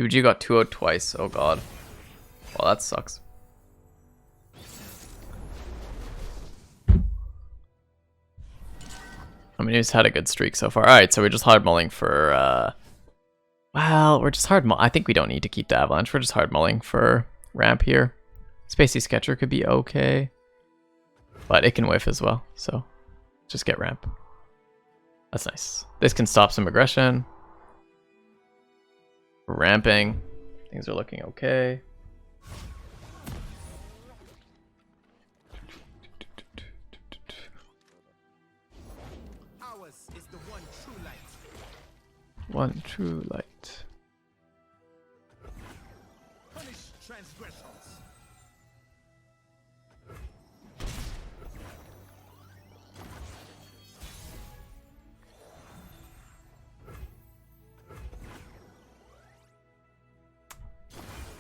PBG got 2-0 twice. Oh god. Well, that sucks. I mean, he's had a good streak so far. Alright, so we're just hard mulling for, well, we're just I think we don't need to keep the Avalanche. We're just hard mulling for ramp here. Spacey Sketcher could be okay. But it can whiff as well, so just get ramp. That's nice. This can stop some aggression. We're ramping. Things are looking okay. Ours is the one true light. One true light. Punish transgressions.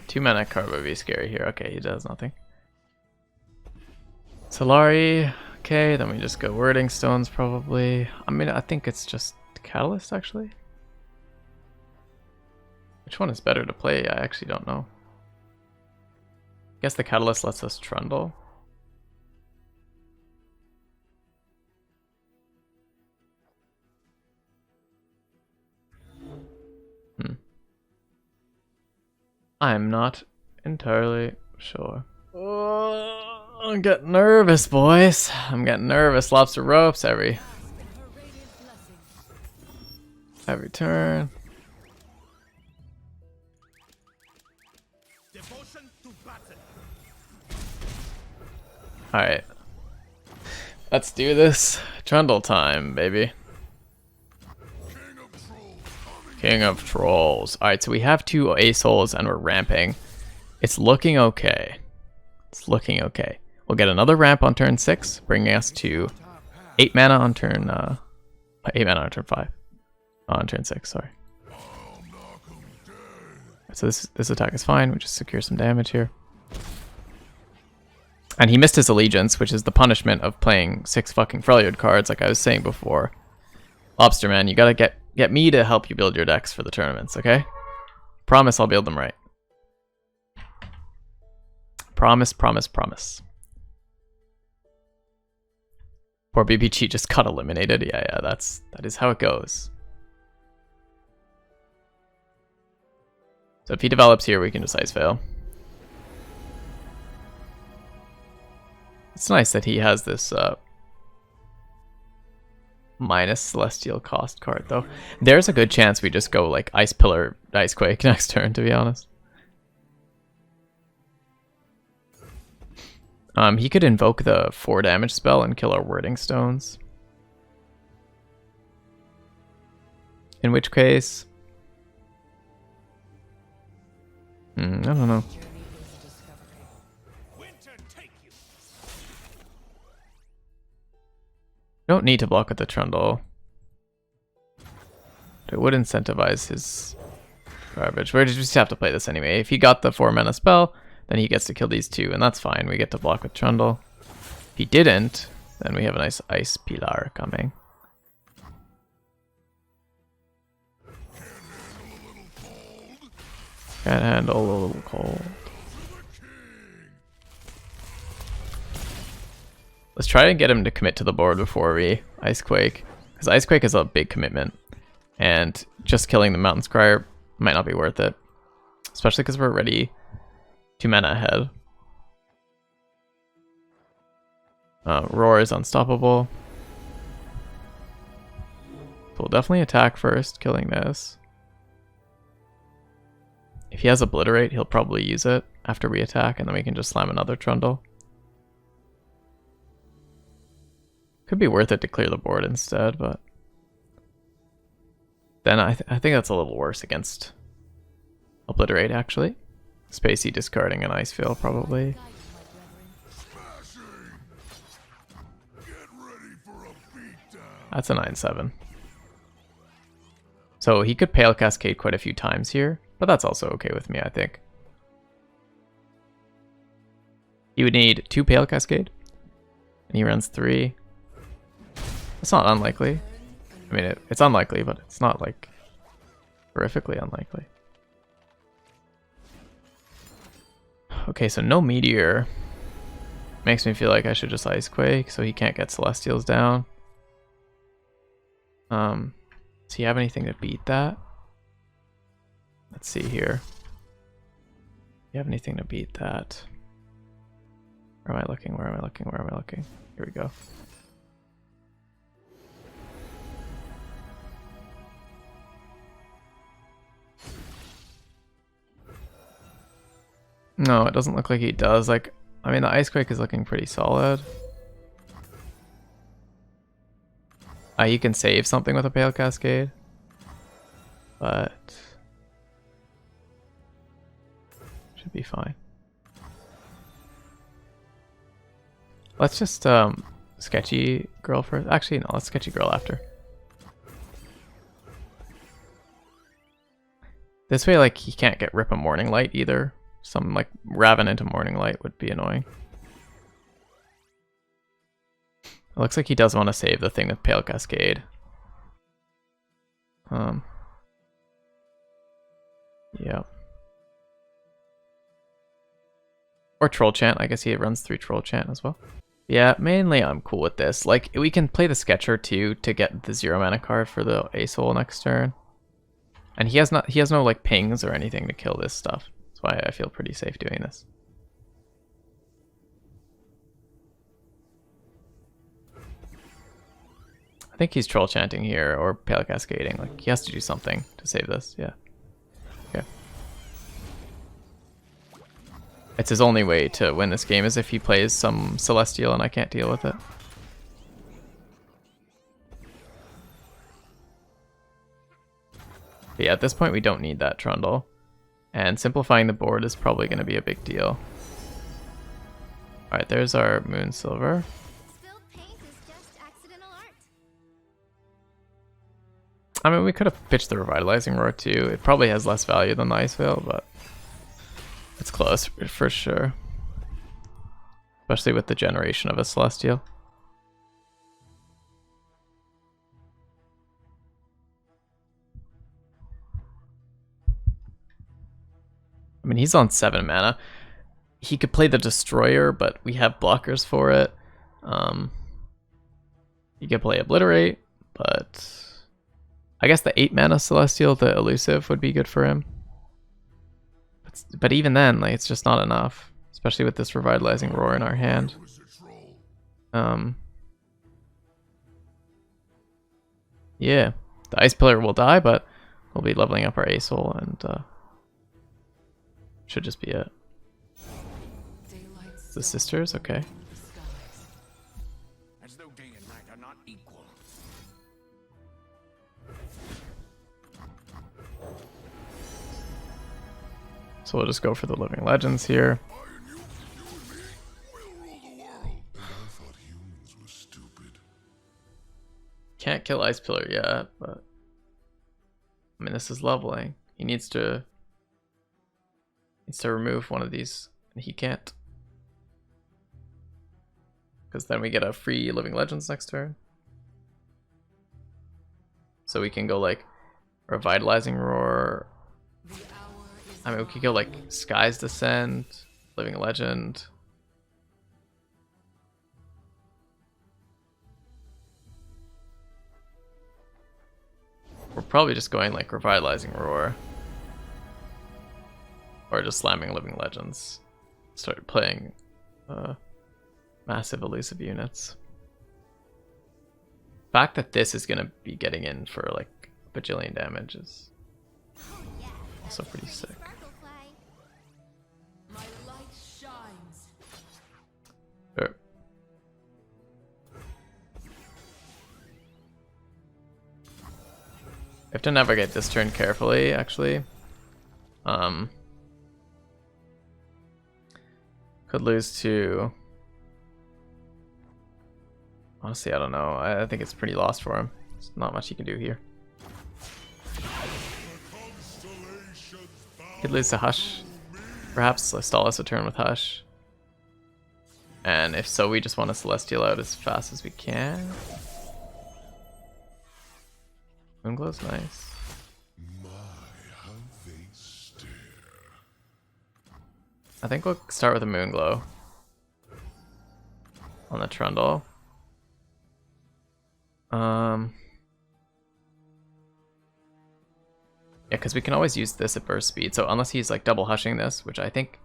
Two mana card would be scary here. Okay, he does nothing. Solari. Okay, then we just go Wording Stones probably. I mean, I think it's just Catalyst actually. Which one is better to play? I actually don't know. I guess the Catalyst lets us trundle. I'm not entirely sure. Oh, I'm getting nervous, boys. I'm getting nervous. Lobster ropes every turn. Devotion to battle. Alright. Let's do this. Trundle time, baby. King of Trolls. Alright, so we have 2 Ace Holes and we're ramping. It's looking okay. It's looking okay. We'll get another ramp on turn 6, bringing us to 8 mana on turn 8 mana on turn 5. On turn 6, sorry. So this attack is fine. We just secure some damage here. And he missed his Allegiance, which is the punishment of playing 6 fucking Freljord cards, like I was saying before. Lobster man, you gotta get me to help you build your decks for the tournaments, okay? Promise I'll build them right. Promise, promise, promise. Poor BBG just got eliminated. Yeah, that is how it goes. So if he develops here, we can just ice fail. It's nice that he has this minus Celestial cost card, though. There's a good chance we just go like Ice Pillar, Ice Quake next turn, to be honest. He could invoke the 4 damage spell and kill our Wording Stones. In which case... I don't know. Don't need to block with the Trundle. But it would incentivize his garbage. We just have to play this anyway. If he got the 4 mana spell, then he gets to kill these 2, and that's fine. We get to block with Trundle. If he didn't, then we have a nice Ice Pilar coming. Can't handle a little cold. Let's try and get him to commit to the board before we Ice Quake. Because Ice Quake is a big commitment. And just killing the Mountain Scryer might not be worth it. Especially because we're already 2 mana ahead. Roar is unstoppable. So we'll definitely attack first, killing this. If he has Obliterate, he'll probably use it after we attack, and then we can just slam another Trundle. Could be worth it to clear the board instead, but... Then I think that's a little worse against Obliterate, actually. Spacey discarding an Ice Veil, probably. That's a 9/7. So he could Pale Cascade quite a few times here, but that's also okay with me, I think. He would need 2 Pale Cascade, and he runs 3. It's not unlikely. I mean, it's unlikely, but it's not, like, horrifically unlikely. Okay, so no meteor. Makes me feel like I should just Ice Quake so he can't get Celestials down. Does he have anything to beat that? Let's see here. Do you have anything to beat that? Where am I looking? Where am I looking? Where am I looking? Here we go. No, it doesn't look like he does. Like, I mean, the Ice Quake is looking pretty solid. You can save something with a Pale Cascade. But should be fine. Let's just Sketchy Girl first. Actually, no, let's Sketchy Girl after. This way, like, he can't get Rip a Morning Light either. Some, like, Raven into Morning Light would be annoying. It looks like he does want to save the thing with Pale Cascade. Yeah. Or Troll Chant. I guess he runs through Troll Chant as well. Yeah, mainly I'm cool with this. Like, we can play the Sketcher too to get the 0 mana card for the Ace-Hole next turn. And he has no like pings or anything to kill this stuff. That's why I feel pretty safe doing this. I think he's Troll Chanting here or Pale Cascading. Like, he has to do something to save this. Yeah. Okay. It's his only way to win this game is if he plays some Celestial and I can't deal with it. But yeah, at this point we don't need that Trundle. And simplifying the board is probably going to be a big deal. Alright, there's our Moon Silver. I mean, we could have pitched the Revitalizing Roar too. It probably has less value than the Ice Veil, but it's close for sure. Especially with the generation of a Celestial. I mean, he's on 7 mana. He could play the Destroyer, but we have blockers for it. He could play Obliterate, but I guess the 8 mana Celestial, the Elusive, would be good for him. But even then, like, it's just not enough, especially with this Revitalizing Roar in our hand. Yeah, the Ice Pillar will die, but we'll be leveling up our Ace-Hole and should just be it. The Sisters, okay. As though day and night are not equal. So we'll just go for the Living Legends here. Can't kill Ice Pillar yet, but I mean, this is leveling. He needs to remove one of these, and he can't. Because then we get a free Living Legends next turn. So we can go like Revitalizing Roar. I mean, we could go like Sky's Descent, Living Legend. We're probably just going like Revitalizing Roar. Or just slamming Living Legends. Start playing massive elusive units. The fact that this is gonna be getting in for like a bajillion damage is also pretty sick. Sure. I have to navigate this turn carefully, actually. Could lose to... Honestly, I don't know. I think it's pretty lost for him. There's not much he can do here. Could lose to Hush. Perhaps stall us a turn with Hush. And if so, we just want to Celestial out as fast as we can. Moonglow's nice. I think we'll start with a Moon Glow on the Trundle. Yeah, because we can always use this at burst speed. So unless he's like double hushing this, which I think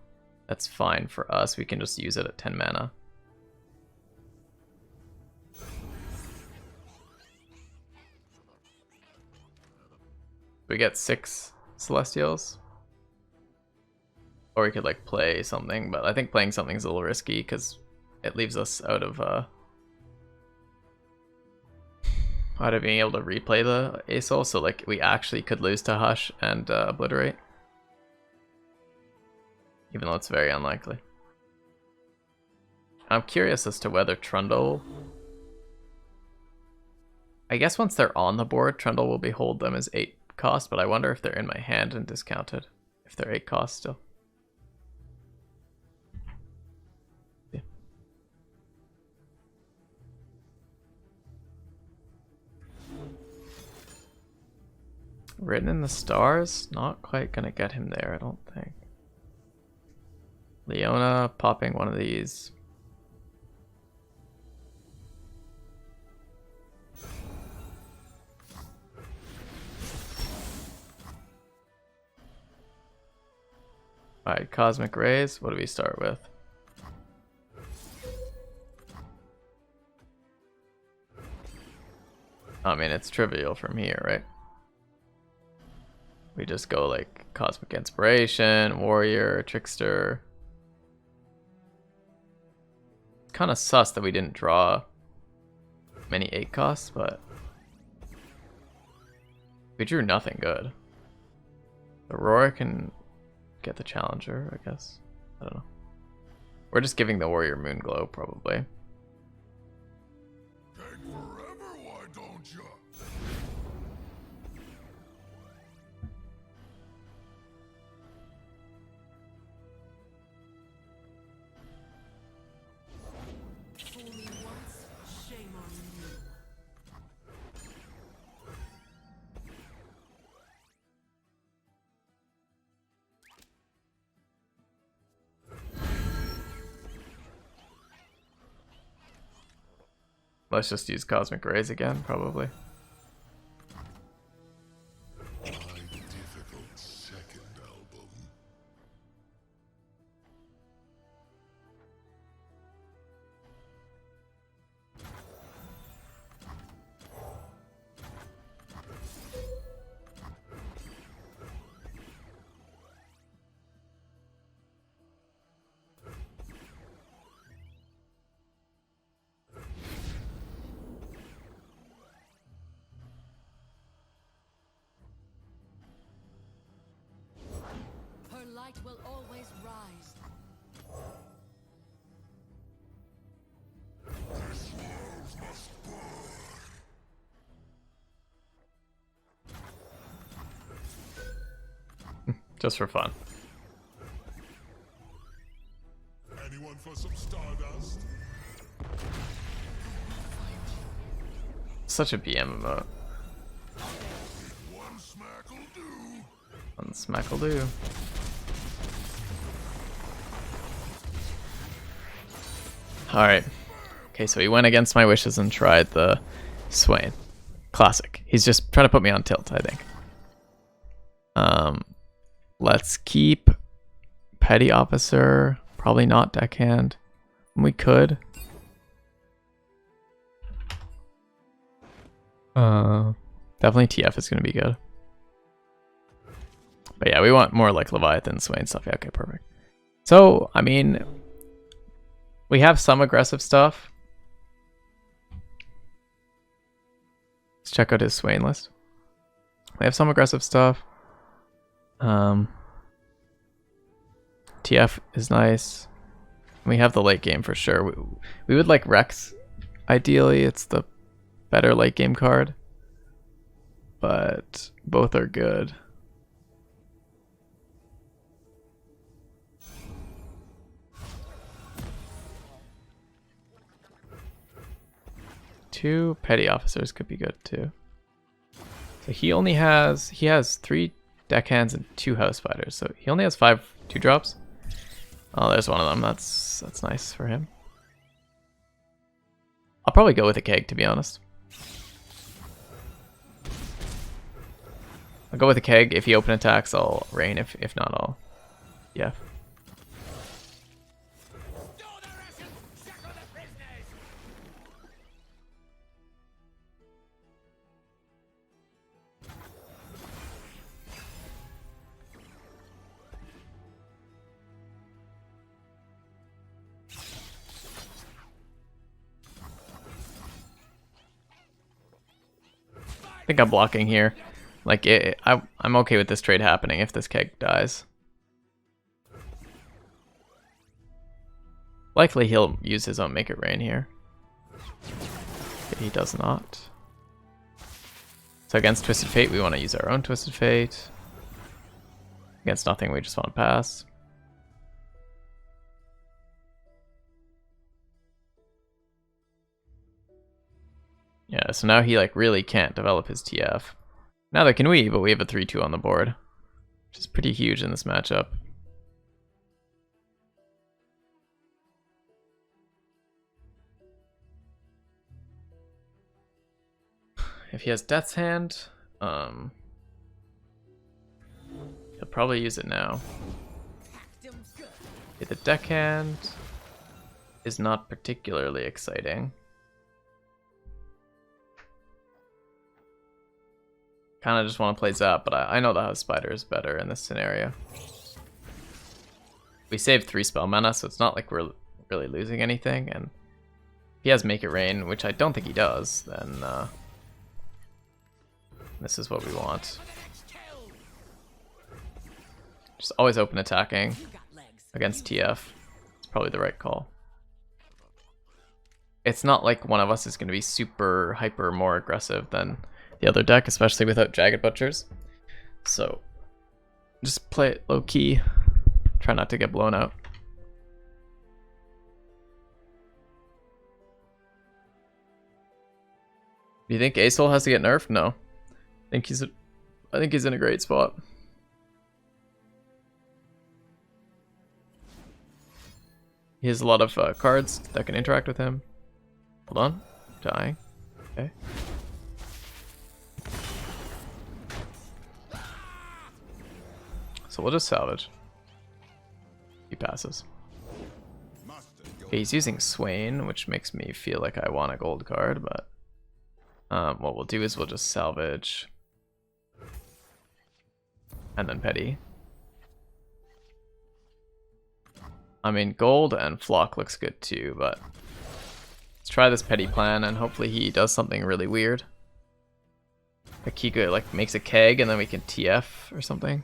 that's fine for us, we can just use it at 10 mana. We get 6 Celestials. Or we could like play something, but I think playing something's a little risky because it leaves us out of being able to replay the ASOL, so like we actually could lose to Hush and Obliterate. Even though it's very unlikely. I'm curious as to whether Trundle... I guess once they're on the board, Trundle will behold them as 8 cost, but I wonder if they're in my hand and discounted. If they're 8 cost still. Yeah. Written in the Stars? Not quite gonna get him there, I don't think. Leona popping one of these. Alright, Cosmic Rays. What do we start with? I mean, it's trivial from here, right? We just go like Cosmic Inspiration, Warrior, Trickster. It's kind of sus that we didn't draw many 8 costs, but we drew nothing good. Aurora can get the Challenger, I guess. I don't know. We're just giving the Warrior Moon Glow, probably. Take forever, why don't you? Fool me once, shame on you. Let's just use Cosmic Rays again, probably. My difficult second album. Her light will always rise. This world must burn. Just for fun. Anyone for some stardust? Such a BM emote. One smack'll do. One smack will do. Alright. Okay, so he went against my wishes and tried the Swain. Classic. He's just trying to put me on tilt, I think. Let's keep Petty Officer. Probably not Deckhand. We could. Definitely TF is going to be good. But yeah, we want more like Leviathan, Swain stuff. Yeah, okay, perfect. So, I mean, we have some aggressive stuff. Let's check out his Swain list. We have some aggressive stuff. TF is nice. We have the late game for sure. We would like Rex. Ideally, it's the better late game card. But both are good. Two Petty Officers could be good too. So he has 3 deckhands and 2 house fighters. So he only has 5 2-drops. Oh, there's one of them. That's nice for him. I'll probably go with a keg, to be honest. I'll go with a keg. If he open attacks, I'll rain. If not, I'll... Yeah. I think I'm blocking here. Like, I'm okay with this trade happening if this keg dies. Likely he'll use his own Make It Rain here. Okay, he does not. So against Twisted Fate, we want to use our own Twisted Fate. Against nothing, we just want to pass. Yeah, so now he like really can't develop his TF. Neither can we, but we have a 3-2 on the board, which is pretty huge in this matchup. If he has Death's Hand, he'll probably use it now. Okay, the deck hand is not particularly exciting. Kind of just want to play Zap, but I know the House Spider is better in this scenario. We saved 3 spell mana, so it's not like we're really losing anything. And if he has Make It Rain, which I don't think he does, then this is what we want. Just always open attacking against TF. It's probably the right call. It's not like one of us is going to be super hyper more aggressive than the other deck, especially without Jagged Butchers. So just play it low key. Try not to get blown out. Do you think Asol has to get nerfed? No. I think he's in a great spot. He has a lot of cards that can interact with him. Hold on. Dying. Okay. So we'll just salvage. He passes. Okay, he's using Swain, which makes me feel like I want a gold card, but what we'll do is we'll just salvage and then petty. I mean, gold and flock looks good too, but let's try this petty plan and hopefully he does something really weird. Like he could, like, makes a keg and then we can TF or something.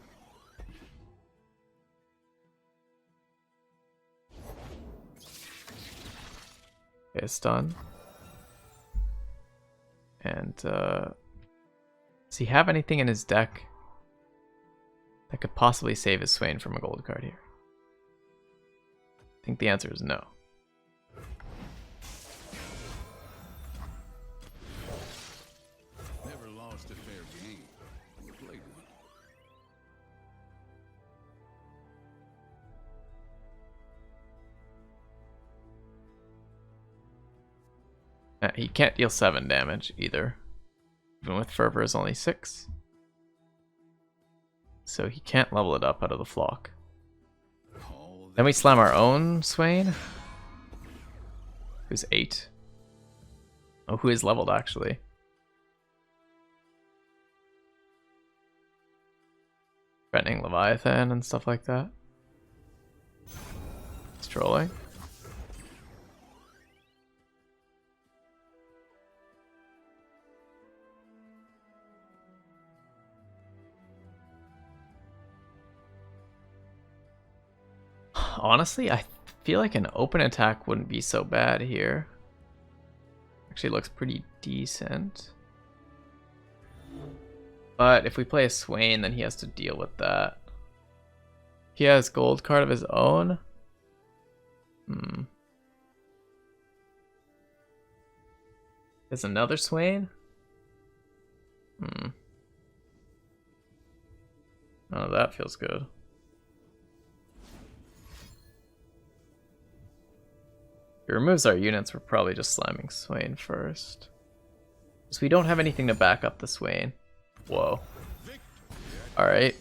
Okay, stun. And does he have anything in his deck that could possibly save his Swain from a gold card here? I think the answer is no. Never lost a fair game. Played one. He can't deal 7 damage either. Even with Fervor is only 6. So he can't level it up out of the flock. Then we slam our own Swain. Who's 8. Oh, who is leveled actually. Threatening Leviathan and stuff like that. He's trolling. Honestly, I feel like an open attack wouldn't be so bad here. Actually looks pretty decent. But if we play a Swain, then he has to deal with that. He has gold card of his own. There's another Swain? Oh, that feels good. If it removes our units, we're probably just slamming Swain first. So we don't have anything to back up the Swain. Whoa. Alright.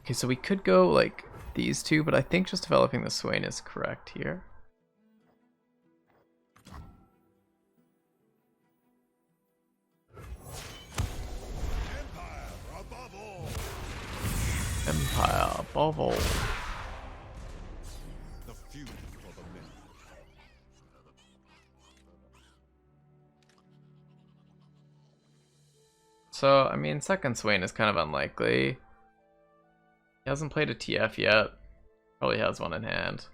Okay, so we could go like these two, but I think just developing the Swain is correct here. Empire above all. The few for the many. So, I mean, second Swain is kind of unlikely. He hasn't played a TF yet. Probably has one in hand.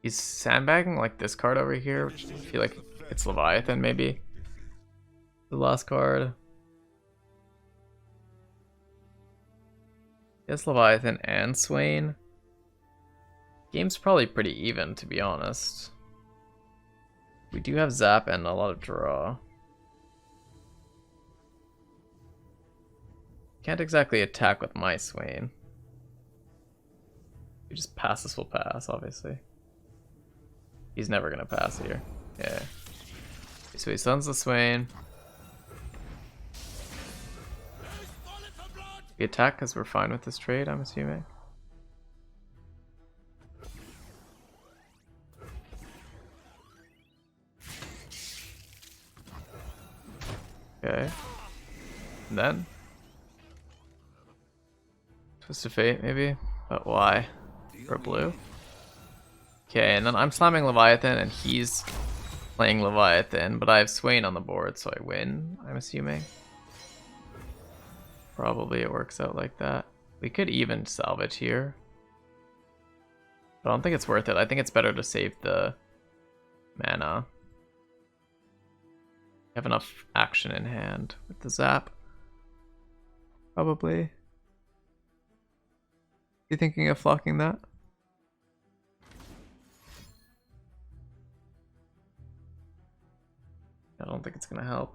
He's sandbagging like this card over here, which I feel like it's Leviathan maybe. The last card. Yes, Leviathan and Swain. Game's probably pretty even, to be honest. We do have Zap and a lot of draw. Can't exactly attack with my Swain. We just pass this will pass, obviously. He's never gonna pass here. Yeah. So he suns the Swain. We attack because we're fine with this trade, I'm assuming. Okay. And then? Twist of Fate, maybe? But why? For blue? Okay, and then I'm slamming Leviathan and he's playing Leviathan, but I have Swain on the board, so I win, I'm assuming. Probably it works out like that. We could even salvage here. But I don't think it's worth it. I think it's better to save the mana. We have enough action in hand with the Zap. Probably. You thinking of flocking that? I don't think it's gonna help.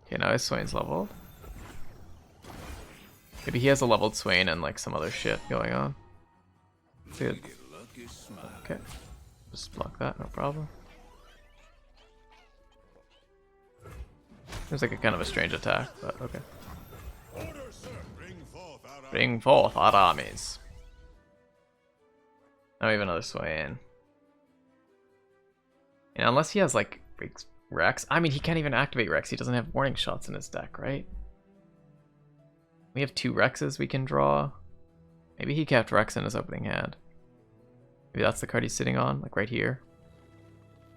Okay, now his Swain's leveled. Maybe he has a leveled Swain and like some other shit going on. Good. Okay. Just block that, no problem. Seems like a kind of a strange attack, but okay. Bring forth our armies. Now we have another Swain. And unless he has like Rex, I mean he can't even activate Rex, he doesn't have warning shots in his deck, right? We have 2 Rexes we can draw. Maybe he kept Rex in his opening hand. Maybe that's the card he's sitting on, like right here.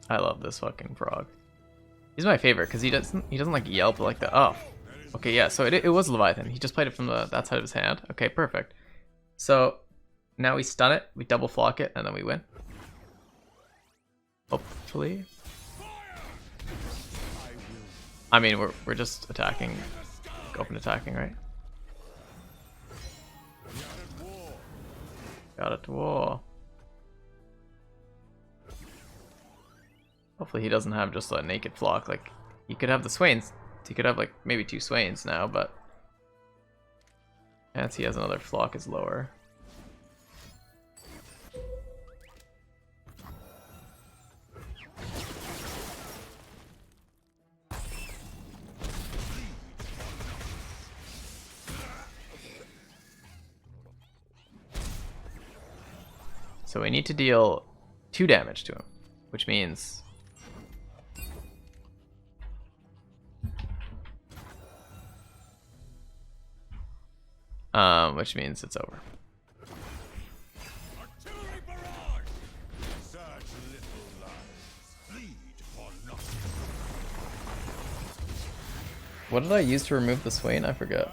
I love this fucking frog. He's my favorite because he doesn't like yelp like the oh. Okay, yeah, so it was Leviathan. He just played it from that side of his hand. Okay, perfect. So now we stun it, we double flock it, and then we win. Hopefully. I mean, we're just attacking, open attacking, right? Got it to war. Hopefully he doesn't have just a naked flock. Like he could have the Swains. He could have like maybe 2 Swains now, but chance he has another flock is lower. So we need to deal 2 damage to him, which means it's over. What did I use to remove the Swain? I forget.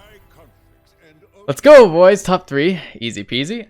Let's go, boys. Top 3. Easy peasy.